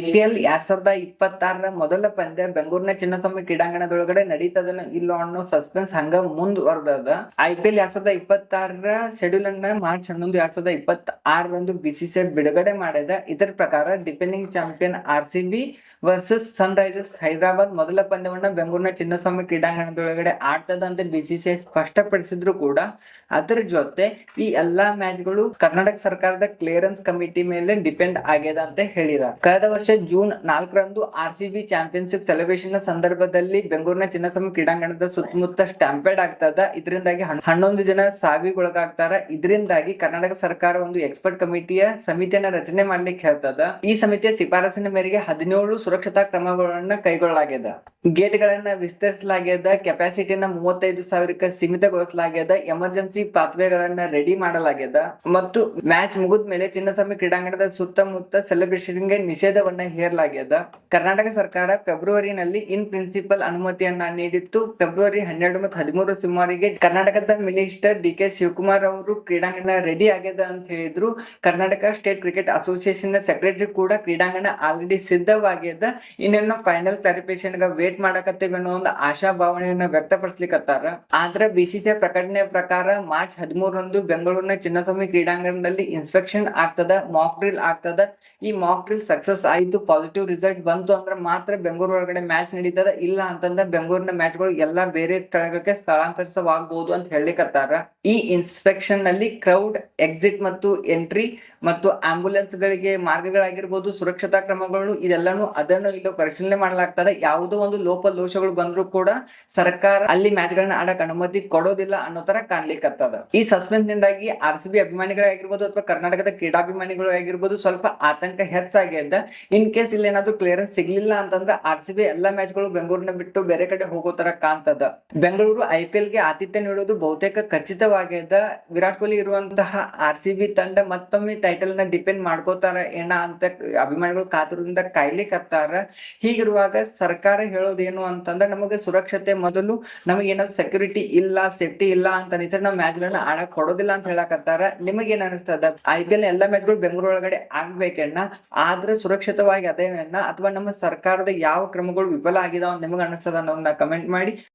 IPL 2026ರ ಮೊದಲ ಪಂದ್ಯ ಬೆಂಗಳೂರಿನ ಚಿನ್ನಸ್ವಾಮಿ ಕ್ರೀಡಾಂಗಣದೊಳಗಡೆ ನಡೀತದನ ಇಲ್ಲ ಅನ್ನೋ ಸಸ್ಪೆನ್ಸ್ ಹಂಗ ಮುಂದುವರೆದದ. IPL 2026ರ ಶೆಡ್ಯೂಲ್ ಅನ್ನ ಮಾರ್ಚ್ 11, 2026ರಂದು BCCI ಬಿಡುಗಡೆ ಮಾಡಿದ. ಇದರ ಪ್ರಕಾರ ಡಿಫೆಂಡಿಂಗ್ ಚಾಂಪಿಯನ್ RCB ವರ್ಸಸ್ ಸನ್ ರೈಸರ್ಸ್ ಹೈದರಾಬಾದ್ ಮೊದಲ ಪಂದ್ಯವನ್ನ ಬೆಂಗಳೂರಿನ ಚಿನ್ನಸ್ವಾಮಿ ಕ್ರೀಡಾಂಗಣದೊಳಗಡೆ ಆಡ್ತದ ಅಂತ BCCI ಸ್ಪಷ್ಟಪಡಿಸಿದ್ರು ಕೂಡ ಅದರ ಜೊತೆ ಈ ಎಲ್ಲಾ ಮ್ಯಾಚ್ಗಳು ಕರ್ನಾಟಕ ಸರ್ಕಾರದ ಕ್ಲಿಯರೆನ್ಸ್ ಕಮಿಟಿ ಮೇಲೆ ಡಿಪೆಂಡ್ ಆಗ್ಯದ ಅಂತ ಹೇಳಿದ. ಕಳೆದ ವರ್ಷ ಜೂನ್ 4ರಂದು RCB ಚಾಂಪಿಯನ್ಶಿಪ್ ಸೆಲೆಬ್ರೇಷನ್ ಸಂದರ್ಭದಲ್ಲಿ ಬೆಂಗಳೂರಿನ ಚಿನ್ನಸ್ವಾಮಿ ಕ್ರೀಡಾಂಗಣದ ಸುತ್ತಮುತ್ತ ಸ್ಟ್ಯಾಂಪೇಡ್ ಆಗ್ತದ. ಇದರಿಂದಾಗಿ 11 ಜನ ಸಾವಿಗೊಳಗಾಗ್ತಾರ. ಇದರಿಂದಾಗಿ ಕರ್ನಾಟಕ ಸರ್ಕಾರ ಒಂದು ಎಕ್ಸ್ಪರ್ಟ್ ಸಮಿತಿಯನ್ನ ರಚನೆ ಮಾಡ್ಲಿಕ್ಕೆ ಹೇಳ್ತದ. ಈ ಸಮಿತಿಯ ಶಿಫಾರಸಿನ ಮೇರೆಗೆ 17 ಸುರಕ್ಷತಾ ಕ್ರಮಗಳನ್ನ ಕೈಗೊಳ್ಳಲಾಗ್ಯದ. ಗೇಟ್ ಗಳನ್ನ ವಿಸ್ತರಿಸಲಾಗ್ಯದ, ಕೆಪಾಸಿಟಿನ 35,000ಕ್ಕೆ ಸೀಮಿತಗೊಳಿಸಲಾಗ್ಯದ, ಎಮರ್ಜೆನ್ಸಿ ಪಾತ್ವೇಗಳನ್ನ ರೆಡಿ ಮಾಡಲಾಗ್ಯದ ಮತ್ತು ಮ್ಯಾಚ್ ಮುಗಿದ ಮೇಲೆ ಚಿನ್ನಸ್ವಾಮಿ ಕ್ರೀಡಾಂಗಣದ ಸುತ್ತಮುತ್ತ ಸೆಲೆಬ್ರೇಷನ್ಗೆ ನಿಷೇಧವನ್ನ ಹೇರಲಾಗ್ಯದ. ಕರ್ನಾಟಕ ಸರ್ಕಾರ ಫೆಬ್ರವರಿನಲ್ಲಿ ಇನ್ ಪ್ರಿನ್ಸಿಪಲ್ ಅನುಮತಿಯನ್ನ ನೀಡಿತ್ತು. ಫೆಬ್ರವರಿ 12 ಮತ್ತು 13 ಸುಮಾರಿಗೆ ಕರ್ನಾಟಕದ ಮಿನಿಸ್ಟರ್ DK ಶಿವಕುಮಾರ್ ಅವರು ಕ್ರೀಡಾಂಗಣ ರೆಡಿ ಆಗ್ಯದ ಅಂತ ಹೇಳಿದ್ರು. Karnataka state cricket association secretary ಕೂಡ ಕ್ರೀಡಾಂಗಣ ಆಲ್ರೆಡಿ ಸಿದ್ಧವಾಗ್ಯದ, ಇನ್ನೇನು ಫೈನಲ್ ಕ್ಲಾರಿಫಿಕೇಶನ್ ಗ ವೇಟ್ ಮಾಡಕತ್ತೇವೆ ಅನ್ನೋ ಒಂದು ಆಶಾಭಾವನೆಯನ್ನ ವ್ಯಕ್ತಪಡಿಸ್ಲಿಕ್ಕತ್ತಾರ. ಆದ್ರೆ BCCI ಪ್ರಕಟಣೆ ಪ್ರಕಾರ ಮಾರ್ಚ್ 13ರಂದು ಬೆಂಗಳೂರಿನ ಚಿನ್ನಸ್ವಾಮಿ ಕ್ರೀಡಾಂಗಣದಲ್ಲಿ ಇನ್ಸ್ಪೆಕ್ಷನ್ ಆಗ್ತದ, ಮಾಕ್ ಡ್ರಿಲ್ ಆಗ್ತದ. ಈ ಮಾಕ್ ಡ್ರಿಲ್ ಸಕ್ಸಸ್ ಆಯ್ತು, ಪಾಸಿಟಿವ್ ರಿಸಲ್ಟ್ ಬಂತು ಅಂದ್ರೆ ಮಾತ್ರ ಬೆಂಗಳೂರು ಒಳಗಡೆ ಮ್ಯಾಚ್ ನಡೀತದ. ಇಲ್ಲ ಅಂತಂದ್ರೆ ಬೆಂಗಳೂರಿನ ಮ್ಯಾಚ್ ಗಳು ಎಲ್ಲಾ ಬೇರೆ ಸ್ಥಳಗಳಿಗೆ ಸ್ಥಳಾಂತರಿಸವಾಗಬಹುದು ಅಂತ ಹೇಳಿಕತ್ತಾರ. ಈ ಇನ್ಸ್ಪೆಕ್ಷನ್ ನಲ್ಲಿ ಕ್ರೌಡ್ ಎಕ್ಸಿಟ್ ಮತ್ತು ಎಂಟ್ರಿ ಮತ್ತು ಆಂಬ್ಯುಲೆನ್ಸ್ ಗಳಿಗೆ ಮಾರ್ಗಗಳಾಗಿರ್ಬೋದು, ಸುರಕ್ಷತಾ ಕ್ರಮಗಳು ಇದೆಲ್ಲಾನು ಅದನ್ನು ಇಲ್ಲಿ ಪರಿಶೀಲನೆ ಮಾಡಲಾಗ್ತದೆ. ಯಾವುದೋ ಒಂದು ಲೋಪದೋಷಗಳು ಬಂದ್ರು ಕೂಡ ಸರ್ಕಾರ ಅಲ್ಲಿ ಮ್ಯಾಚ್ ಗಳನ್ನ ಆಡಕ್ ಅನುಮತಿ ಕೊಡೋದಿಲ್ಲ ಅನ್ನೋ ತರ ಕಾಣ್ಲಿಕ್ಕತ್ತದ. ಈ ಸಸ್ಪೆನ್ಸ್ ನಿಂದಾಗಿ RCB ಅಭಿಮಾನಿಗಳಾಗಿರ್ಬೋದು ಅಥವಾ ಕರ್ನಾಟಕದ ಕ್ರೀಡಾಭಿಮಾನಿಗಳು ಆಗಿರ್ಬೋದು ಸ್ವಲ್ಪ ಆತಂಕ ಹೆಚ್ಚಾಗ್ಯದ. ಇನ್ ಕೇಸ್ ಇಲ್ಲಿ ಏನಾದ್ರು ಕ್ಲಿಯರೆನ್ಸ್ ಸಿಗ್ಲಿಲ್ಲ ಅಂತಂದ್ರೆ RCB ಎಲ್ಲಾ ಮ್ಯಾಚ್ ಗಳು ಬೆಂಗಳೂರಿನ ಬಿಟ್ಟು ಬೇರೆ ಕಡೆ ಹೋಗೋ ತರ ಕಾಣ್ತದ. ಬೆಂಗಳೂರು IPL ಗೆ ಆತಿಥ್ಯ ನೀಡೋದು ಬಹುತೇಕ ಖಚಿತವಾಗ್ಯದ. ವಿರಾಟ್ ಕೊಹ್ಲಿ ಇರುವಂತಹ RCB ತಂಡ ಮತ್ತೊಮ್ಮೆ ಟೈಟಲ್ ನ ಡಿಪೆಂಡ್ ಮಾಡ್ಕೋತಾರ ಏನ ಅಂತ ಅಭಿಮಾನಿಗಳು ಕಾತುರದಿಂದ ಕಾಯ್ಲಿಕ್ಕತ್ತಾರ. ಹೀಗಿರುವಾಗ ಸರ್ಕಾರ ಹೇಳೋದೇನು ಅಂತಂದ್ರೆ ನಮಗೆ ಸುರಕ್ಷತೆ ಮೊದಲು, ನಮಗೆ ಏನಾದ್ರು ಸೆಕ್ಯೂರಿಟಿ ಇಲ್ಲ, ಸೇಫ್ಟಿ ಇಲ್ಲ ಅಂತ ಅನಿಸಿದ್ರೆ ನಾವು ಮ್ಯಾಚ್ ಗಳನ್ನ ಆಡಕ್ ಕೊಡೋದಿಲ್ಲ ಅಂತ ಹೇಳಕತ್ತಾರ. ನಿಮಗೆ ಏನ್ ಅನಿಸ್ತದ? IPL ಎಲ್ಲಾ ಮ್ಯಾಚ್ ಗಳು ಬೆಂಗಳೂರು ಒಳಗಡೆ ಆಗ್ಬೇಕನ್ನ, ಆದ್ರೆ ಸುರಕ್ಷಿತವಾಗಿ ಅದೇನ ಅಥವಾ ನಮ್ಮ ಸರ್ಕಾರದ ಯಾವ ಕ್ರಮಗಳು ವಿಫಲ ಆಗಿದಾವ ನಿಮಗೆ ಅನಿಸ್ತದ ಅನ್ನೋದನ್ನ ಕಮೆಂಟ್ ಮಾಡಿ.